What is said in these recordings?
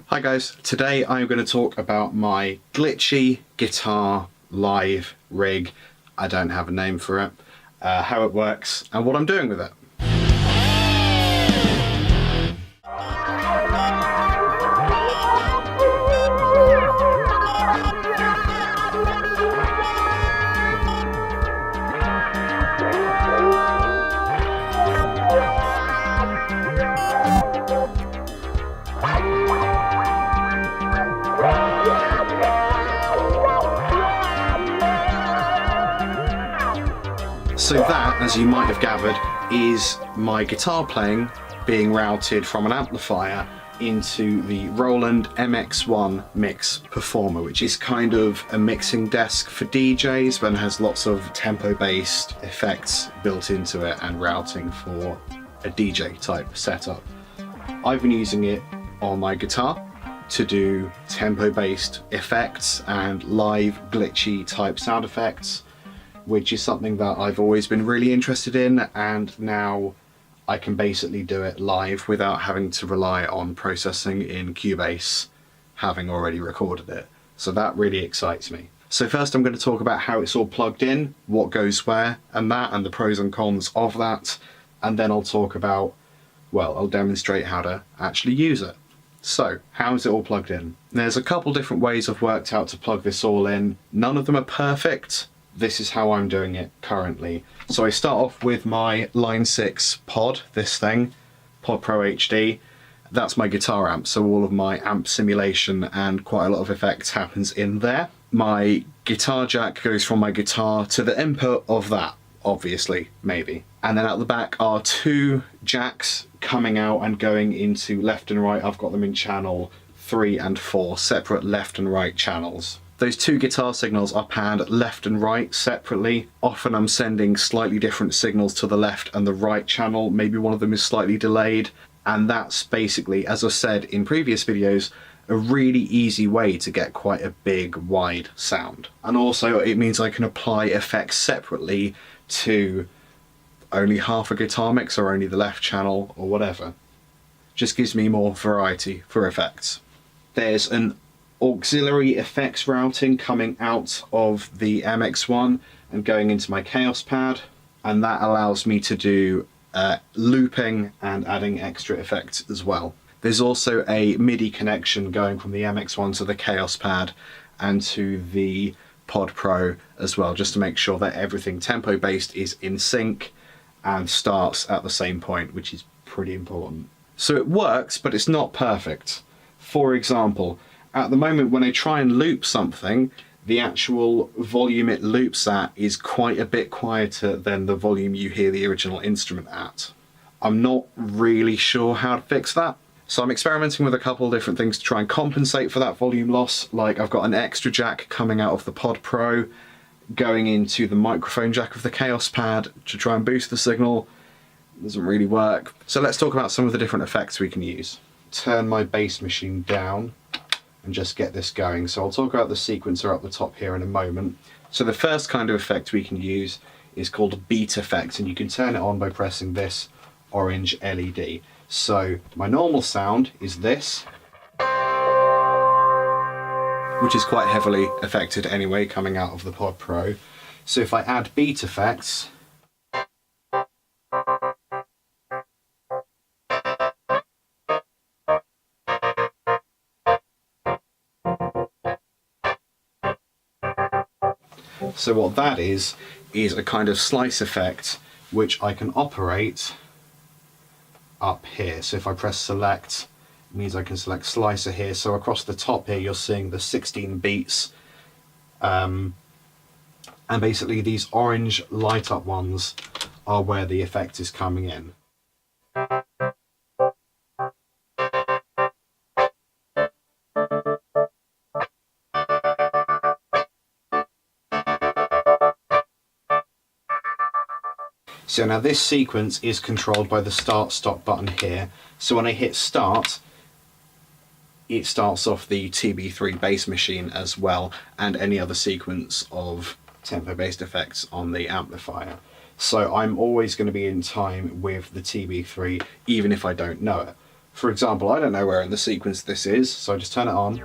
Hi guys, today I'm going to talk about my glitchy guitar live rig. I don't have a name for it, how it works and what I'm doing with it. So that, as you might have gathered, is my guitar playing being routed from an amplifier into the Roland MX1 Mix Performer, which is kind of a mixing desk for DJs, but has lots of tempo-based effects built into it and routing for a DJ type setup. I've been using it on my guitar to do tempo-based effects and live glitchy type sound effects, which is something that I've always been really interested in, and now I can basically do it live without having to rely on processing in Cubase, having already recorded it. So that really excites me. So first I'm going to talk about how it's all plugged in, what goes where, and the pros and cons of that, and then I'll talk about, well, I'll demonstrate how to actually use it. So, how is it all plugged in? There's a couple different ways I've worked out to plug this all in. None of them are perfect. This is how I'm doing it currently. So I start off with my Line 6 pod, this thing, Pod Pro HD. That's my guitar amp, so all of my amp simulation and quite a lot of effects happens in there. My guitar jack goes from my guitar to the input of that, obviously, maybe. And then at the back are two jacks coming out and going into left and right. I've got them in channel 3 and 4, separate left and right channels. Those two guitar signals are panned left and right separately. Often I'm sending slightly different signals to the left and the right channel. Maybe one of them is slightly delayed. And that's basically, as I said in previous videos, a really easy way to get quite a big, wide sound. And also it means I can apply effects separately to only half a guitar mix or only the left channel or whatever. Just gives me more variety for effects. There's an auxiliary effects routing coming out of the MX1 and going into my Kaoss pad, and that allows me to do looping and adding extra effects as well. There's also a MIDI connection going from the MX1 to the Kaoss pad and to the Pod Pro as well, just to make sure that everything tempo based is in sync and starts at the same point, which is pretty important. So it works, but it's not perfect. For example, at the moment when I try and loop something, the actual volume it loops at is quite a bit quieter than the volume you hear the original instrument at. I'm not really sure how to fix that. So I'm experimenting with a couple of different things to try and compensate for that volume loss. Like I've got an extra jack coming out of the Pod Pro, going into the microphone jack of the Kaoss pad to try and boost the signal. It doesn't really work. So let's talk about some of the different effects we can use. Turn my bass machine down and just get this going. So I'll talk about the sequencer up the top here in a moment. So the first kind of effect we can use is called a beat effect, and you can turn it on by pressing this orange LED. So my normal sound is this, which is quite heavily affected anyway coming out of the Pod Pro. So if I add beat effects, so what that is a kind of slice effect which I can operate up here. So if I press select, it means I can select slicer here. So across the top here you're seeing the 16 beats, and basically these orange light up ones are where the effect is coming in. So now this sequence is controlled by the start stop button here. So when I hit start, it starts off the TB3 bass machine as well, and any other sequence of tempo based effects on the amplifier. So I'm always going to be in time with the TB3 even if I don't know it. For example, I don't know where in the sequence this is, so I just turn it on.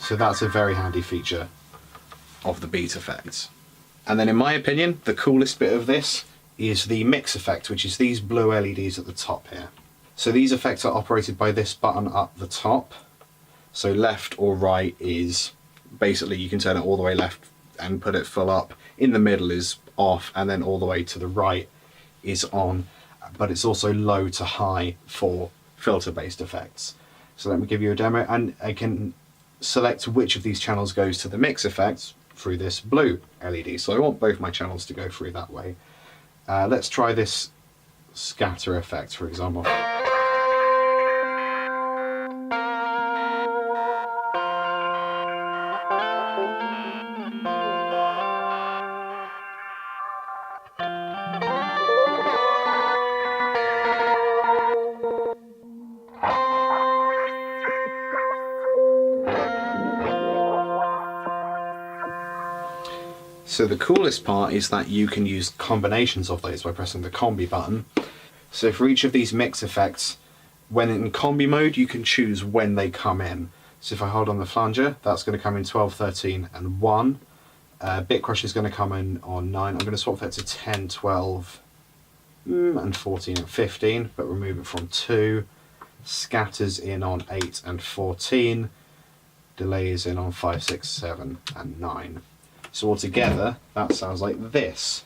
So that's a very handy feature of the beat effects. And then in my opinion, the coolest bit of this is the mix effect, which is these blue LEDs at the top here. So these effects are operated by this button up the top. So left or right is basically, you can turn it all the way left and put it full up. In the middle is off, and then all the way to the right is on. But it's also low to high for filter-based effects. So let me give you a demo, and I can select which of these channels goes to the mix effects through this blue LED. So I want both my channels to go through that way. Let's try this scatter effect, for example. So the coolest part is that you can use combinations of those by pressing the combi button. So for each of these mix effects, when in combi mode, you can choose when they come in. So if I hold on the flanger, that's going to come in 12, 13 and 1. Bit crush is going to come in on 9. I'm going to swap that to 10, 12 and 14 and 15, but remove it from 2. Scatters in on 8 and 14. Delay is in on 5, 6, 7 and 9. So altogether, that sounds like this.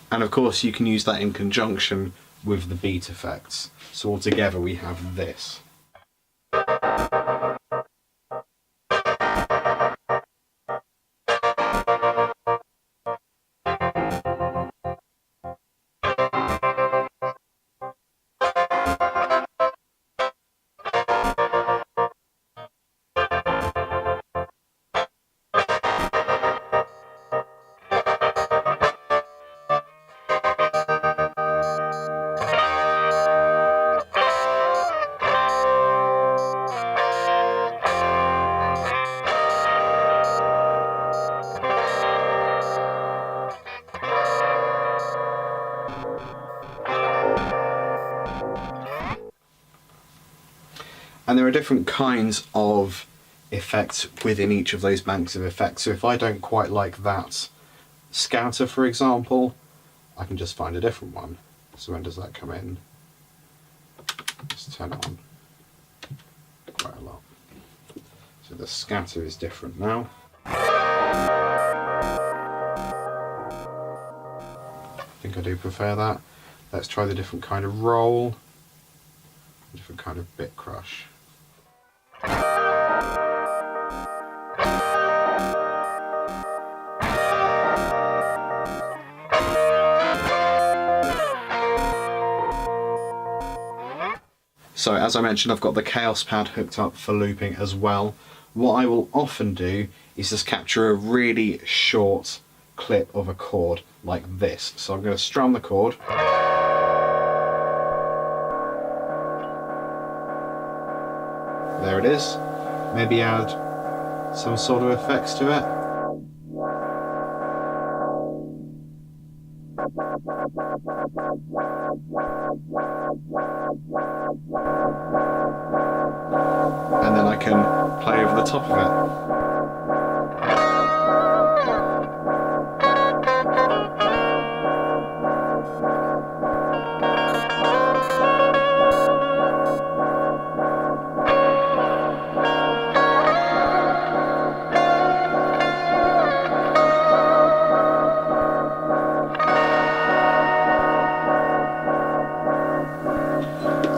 And of course, you can use that in conjunction with the beat effects. So altogether, we have this. And there are different kinds of effects within each of those banks of effects. So if I don't quite like that scatter, for example, I can just find a different one. So when does that come in? Let's turn it on quite a lot. So the scatter is different now. I think I do prefer that. Let's try the different kind of roll, different kind of bit crush. So as I mentioned, I've got the Kaoss pad hooked up for looping as well. What I will often do is just capture a really short clip of a chord like this. So I'm going to strum the chord. There it is. Maybe add some sort of effects to it. And then I can play over the top of it.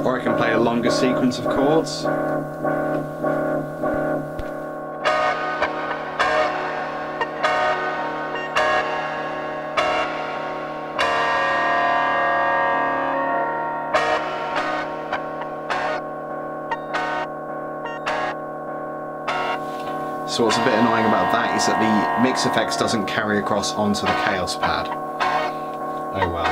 Or I can play a longer sequence of chords. So what's a bit annoying about that is that the mix effects doesn't carry across onto the Kaoss pad. Oh well.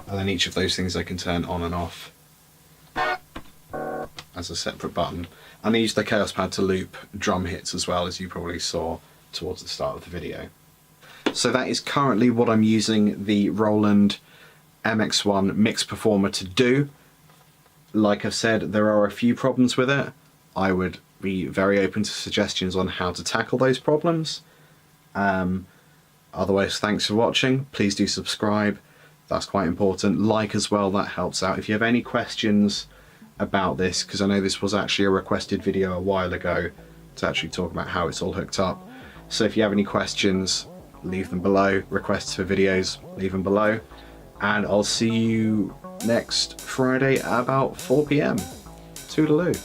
And then each of those things I can turn on and off as a separate button. And I use the Kaoss pad to loop drum hits as well, as you probably saw towards the start of the video. So that is currently what I'm using the Roland MX1 Mix Performer to do. Like I've said, there are a few problems with it. I would be very open to suggestions on how to tackle those problems. Otherwise, thanks for watching. Please do subscribe. That's quite important. Like as well, that helps out. If you have any questions about this, because I know this was actually a requested video a while ago to actually talk about how it's all hooked up. So if you have any questions, leave them below. Requests for videos, leave them below. And I'll see you next Friday at about 4 PM. Toodaloo.